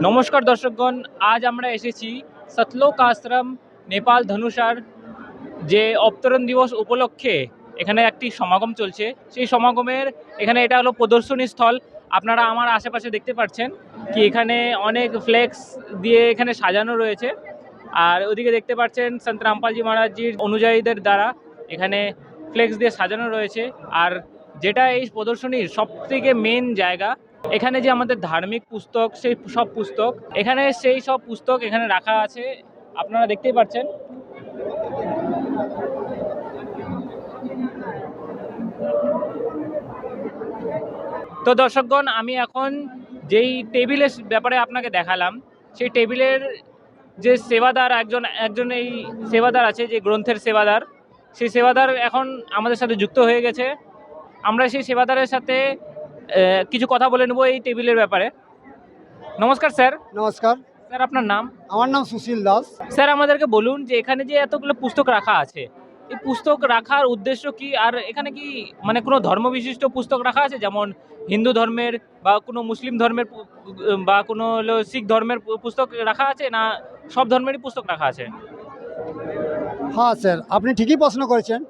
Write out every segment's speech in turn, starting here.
নমস্কার দর্শকগণ, আজ আমরা এসেছি সতলোক আশ্রম নেপাল ধনুষার যে অবতরণ দিবস উপলক্ষে এখানে একটি সমাগম চলছে। সেই সমাগমের এখানে এটা হলো প্রদর্শনী স্থল। আপনারা আমার আশেপাশে দেখতে পাচ্ছেন কি এখানে অনেক ফ্লেক্স দিয়ে এখানে সাজানো রয়েছে, আর ওদিকে দেখতে পাচ্ছেন সন্ত রামপালজি মহারাজজির অনুযায়ীদের দ্বারা এখানে ফ্লেক্স দিয়ে সাজানো রয়েছে। আর যেটা এই প্রদর্শনীর সবথেকে মেন জায়গা, এখানে যে আমাদের ধার্মিক পুস্তক, সেই সব পুস্তক এখানে রাখা আছে, আপনারা দেখতেই পাচ্ছেন। তো দর্শকগণ, আমি এখন যেই টেবিলের ব্যাপারে আপনাকে দেখালাম, সেই টেবিলের যে সেবাদার একজন এই সেবাদার আছে, যে গ্রন্থের সেবাদার, সেই সেবাদার এখন আমাদের সাথে যুক্ত হয়ে গেছে। আমরা সেই সেবাদারের সাথে কিছু কথা বলে নেব এই টেবিলের ব্যাপারে। নমস্কার স্যার। নমস্কার স্যার, আপনার নাম? আমার নাম সুশীল দাস। স্যার, আমাদেরকে বলুন যে এখানে যে এতগুলো পুস্তক রাখা আছে, এই পুস্তক রাখার উদ্দেশ্য কি? আর এখানে কি মানে কোনো ধর্মবিশিষ্ট পুস্তক রাখা আছে, যেমন হিন্দু ধর্মের বা কোনো মুসলিম ধর্মের বা কোনো হলো শিখ ধর্মের পুস্তক রাখা আছে, না সব ধর্মেরই পুস্তক রাখা আছে? হ্যাঁ স্যার, আপনি ঠিকই প্রশ্ন করেছেন।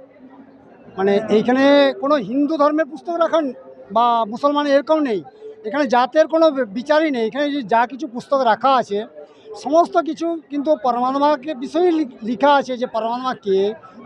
মানে এইখানে কোনো হিন্দু ধর্মের পুস্তক রাখান বা মুসলমান এরকম নেই। এখানে জাতের কোনো বিচারই নেই। এখানে যা কিছু পুস্তক রাখা আছে সমস্ত কিছু কিন্তু পরমাত্মাকে বিষয়ে লেখা আছে, যে পরমাত্মা কে,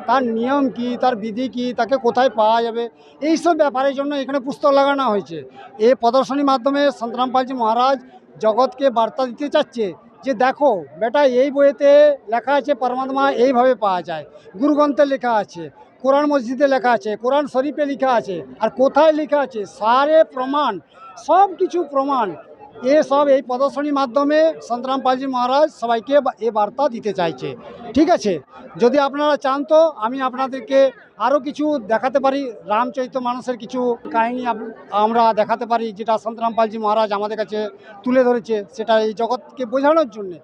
তার নিয়ম কি, তার বিধি কি, তাকে কোথায় পাওয়া যাবে, এইসব ব্যাপারের জন্য এখানে পুস্তক লাগানো হয়েছে। এই প্রদর্শনীর মাধ্যমে সন্ত রামপালজি মহারাজ জগৎকে বার্তা দিতে চাচ্ছে যে দেখো বেটা, এই বইয়েতে লেখা আছে পরমাত্মা এইভাবে পাওয়া যায়, গুরুগ্রন্থে লেখা আছে, কোরআন মসজিদে লেখা আছে, কোরআন শরীফে লেখা আছে, আর কোথায় লেখা আছে সারে প্রমাণ, সব কিছু প্রমাণ এসব এই প্রদর্শনীর মাধ্যমে সন্ত রামপালজি মহারাজ সবাইকে এ বার্তা দিতে চাইছে। ঠিক আছে, যদি আপনারা চান তো আমি আপনাদেরকে আরও কিছু দেখাতে পারি। রামচরিত মানসের কিছু কাহিনী আমরা দেখাতে পারি, যেটা সন্ত রামপালজি মহারাজ আমাদের কাছে তুলে ধরেছে, সেটা এই জগৎকে বোঝানোর জন্যে।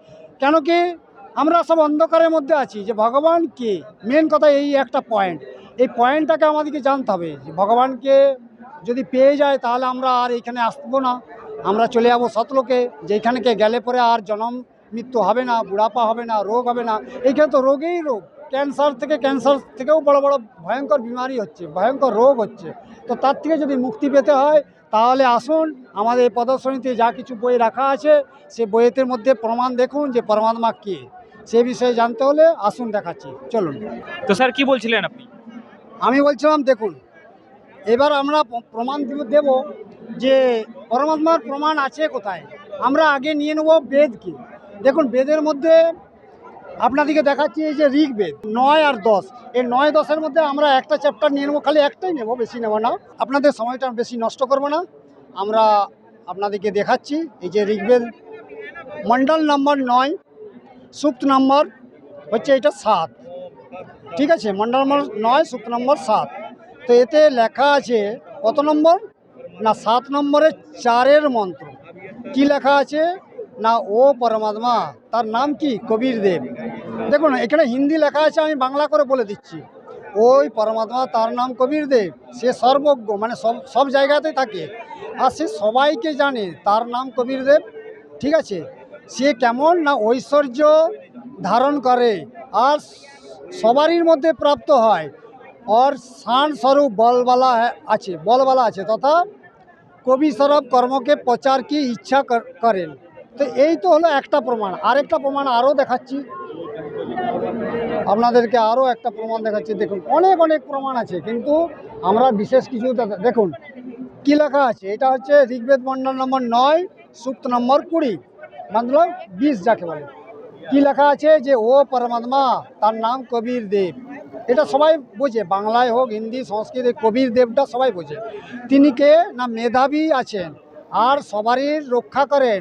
কেন কি আমরা সব অন্ধকারের মধ্যে আছি, যে ভগবান কে, মেন কথা এই একটা পয়েন্ট, এই পয়েন্টটাকে আমাদেরকে জানতে হবে। যে ভগবানকে যদি পেয়ে যায় তাহলে আমরা আর এখানে আসবো না, আমরা চলে যাবো সতলোকে, যেখানেকে গেলে পরে আর জন্ম মৃত্যু হবে না, বুড়াপা হবে না, রোগ হবে না। এইখানে তো রোগেই রোগ, ক্যান্সার থেকেও বড় বড় ভয়ঙ্কর বিমারি হচ্ছে, ভয়ঙ্কর রোগ হচ্ছে। তো তার থেকে যদি মুক্তি পেতে হয় তাহলে আসুন, আমাদের এই প্রদর্শনীতে যা কিছু বই রাখা আছে সে বইয়ের মধ্যে প্রমাণ দেখুন যে পরমাত্মা কে, সে বিষয়ে জানতে হলে আসুন, দেখাচ্ছি, চলুন। তো স্যার, কি বলছিলেন আপনি? আমি বলছিলাম দেখুন, এবার আমরা প্রমাণ দেব যে পরমাত্মার প্রমাণ আছে কোথায়। আমরা আগে নিয়ে নেব বেদকে। দেখুন, বেদের মধ্যে আপনাদেরকে দেখাচ্ছি এই যে ঋগ্বেদ 9 আর 10, এই 9-10-এর মধ্যে আমরা একটা চ্যাপ্টার নিয়ে নেবো, খালি একটাই নেব, বেশি নেব না। আপনাদের সময়টা বেশি নষ্ট করব না, আমরা আপনাদেরকে দেখাচ্ছি। এই যে ঋগ্বেদ মণ্ডল নম্বর 9, সূক্ত নম্বর হচ্ছে এটা 7। ঠিক আছে, মণ্ডল নম্বর 9, সূক্ত নম্বর 7। তো এতে লেখা আছে কত নম্বর না 7 নম্বরের 4-এর মন্ত্র। কি লেখা আছে না, ও পরমাত্মা, তার নাম কি, কবির দেব। দেখুন এখানে হিন্দি লেখা আছে, আমি বাংলা করে বলে দিচ্ছি। ওই পরমাত্মা, তার নাম কবির দেব, সে সর্বজ্ঞ, মানে সব জায়গাতেই থাকে, আর সে সবাইকে জানে, তার নাম কবির দেব। ঠিক আছে, সে কেমন না ঐশ্বর্য ধারণ করে আর সবারই মধ্যে প্রাপ্ত হয়, और शान स्वरूप बलवाला আছে तथा কবি স্বরূপ কর্মকে প্রচার কি ইচ্ছা করেন। তো এই তো হলো একটা প্রমাণ। আরেকটা প্রমাণ আরও দেখাচ্ছি আপনাদেরকে, আরও একটা প্রমাণ দেখাচ্ছি। দেখুন অনেক অনেক প্রমাণ আছে, কিন্তু আমরা বিশেষ কিছু দেখুন কি লেখা আছে। এটা হচ্ছে ঋগ্বেদ মণ্ডল নম্বর 9, সূক্ত নম্বর 20, मतलब 20 যাকে বলে। কি লেখা আছে যে ও পরমাত্মা, তার নাম কবির দেব। এটা সবাই বোঝে, বাংলায় হোক হিন্দি সংস্কৃতে, কবির দেবটা সবাই বোঝে। তিনি কে না মেধাবী আছেন আর সবারই রক্ষা করেন,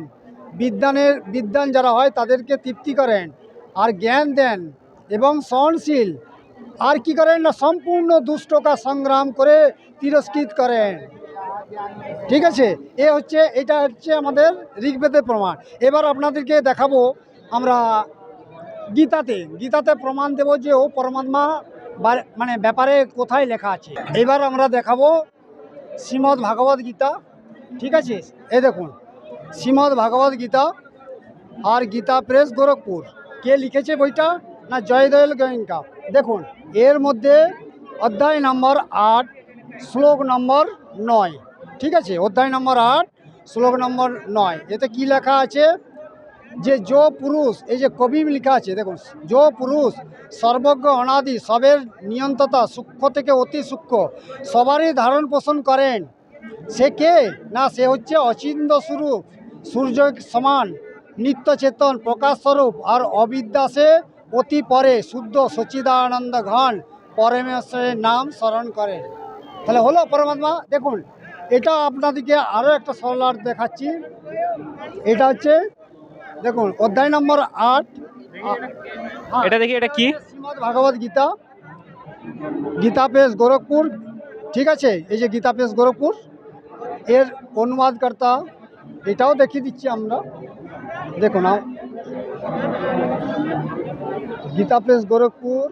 বিদ্বান যারা হয় তাদেরকে তৃপ্তি করেন আর জ্ঞান দেন এবং সহনশীল, আর কি করেন না সম্পূর্ণ দুষ্টকা সংগ্রাম করে তিরস্কৃত করেন। ঠিক আছে, এটা হচ্ছে আমাদের ঋগ্বেদের প্রমাণ। এবার আপনাদেরকে দেখাবো আমরা গীতাতে প্রমাণ দেব যে ও পরমাত্মা মানে ব্যাপারে কোথায় লেখা আছে। এবার আমরা দেখাবো শ্রীমদ্ ভাগবত গীতা। ঠিক আছে, এই দেখুন শ্রীমদ্ ভাগবত গীতা আর গীতা প্রেস গোরখপুর। কে লিখেছে বইটা? না জয়দয়াল গোয়েঙ্কা। দেখুন এর মধ্যে অধ্যায় নম্বর 8 শ্লোক নম্বর 9, ঠিক আছে, অধ্যায় নম্বর 8 শ্লোক নম্বর 9, এতে কি লেখা আছে যে পুরুষ, এই যে কবি লেখা আছে দেখুন, পুরুষ সর্বজ্ঞ অনাদি সবের নিয়ন্ত্রতা, সূক্ষ্ম থেকে অতি সূক্ষ্ম সবারই ধারণ পোষণ করেন, সে কে? না সে হচ্ছে অচিন্ত স্বরূপ, সূর্য সমান, নিত্য চেতন, প্রকাশ স্বরূপ আর অবিদ্যাসে অতি পরে শুদ্ধ সচ্চিদানন্দ ঘন পরমেশ্বরের নাম স্মরণ করে। তাহলে হলো পরমাত্মা। দেখুন এটা আপনাদেরকে আরও একটা সরলার দেখাচ্ছি। এটা হচ্ছে দেখুন অধ্যায় নম্বর 8, এটা দেখি, এটা কি? শ্রীমদ্ ভাগবত গীতা, গীতা প্রেস গোরখপুর, ঠিক আছে, এই যে গীতা প্রেস গোরখপুর, এর অনুবাদকর্তা এটাও দেখিয়ে দিচ্ছি আমরা। দেখুন গীতা প্রেস গোরখপুর,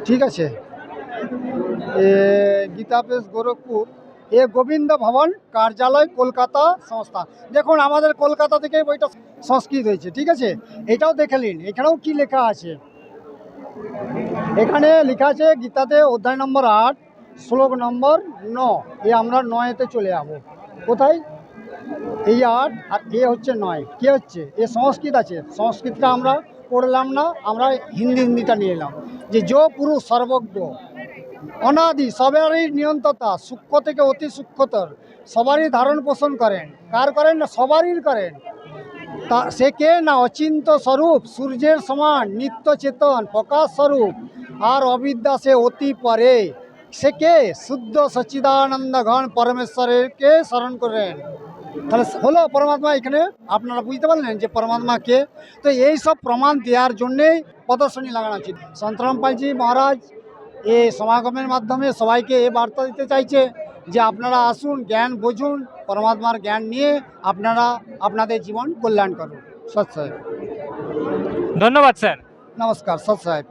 ঠিক আছে, গীতা প্রেস গোরখপুর, এ গোবিন্দ ভবন কার্যালয় কলকাতা সংস্থা। দেখুন আমাদের কলকাতা থেকে বইটা সংস্কৃত হয়েছে, ঠিক আছে, এটাও দেখে নিন। এখানেও কি লেখা আছে, এখানে লেখা আছে গীতাতে অধ্যায় নম্বর 8 শ্লোক নম্বর 9, আমরা 9-তে চলে যাবো। কোথায়? এই 8 আর এ হচ্ছে 9, কে হচ্ছে? এ সংস্কৃত আছে, সংস্কৃতটা আমরা পড়লাম না, আমরা হিন্দিটা নিয়ে এলাম। যে পুরুষ সর্বজ্ঞ অনাদি সবারই নিয়ন্ত্রতা, সূক্ষ্ম থেকে অতি সূক্ষ্মতর সবারই ধারণ পোষণ করেন। কার করেন? না সবারই করেন। তা সে কে? না অচিন্ত স্বরূপ, সূর্যের সমান, নিত্য চেতন, প্রকাশ স্বরূপ আর অবিদ্যা সে অতি পরে, সে কে? শুদ্ধ সচ্চিদানন্দ ঘন পরমেশ্বরকে স্মরণ করেন। তাহলে হলো পরমাত্মা। এখানে আপনারা বুঝতে পারলেন যে পরমাত্মা কে। তো এই সব প্রমাণ দেওয়ার জন্যেই প্রদর্শনী লাগানো উচিত। সন্তরাম পালজি মহারাজ এই সমাগমের মাধ্যমে সবাইকে এ বার্তা দিতে চাইছে যে আপনারা আসুন, জ্ঞান বুঝুন, পরমাত্মার জ্ঞান নিয়ে আপনারা আপনাদের জীবন কল্যাণ করুন। সৎ সাহেব। ধন্যবাদ স্যার। নমস্কার। সৎ সাহেব।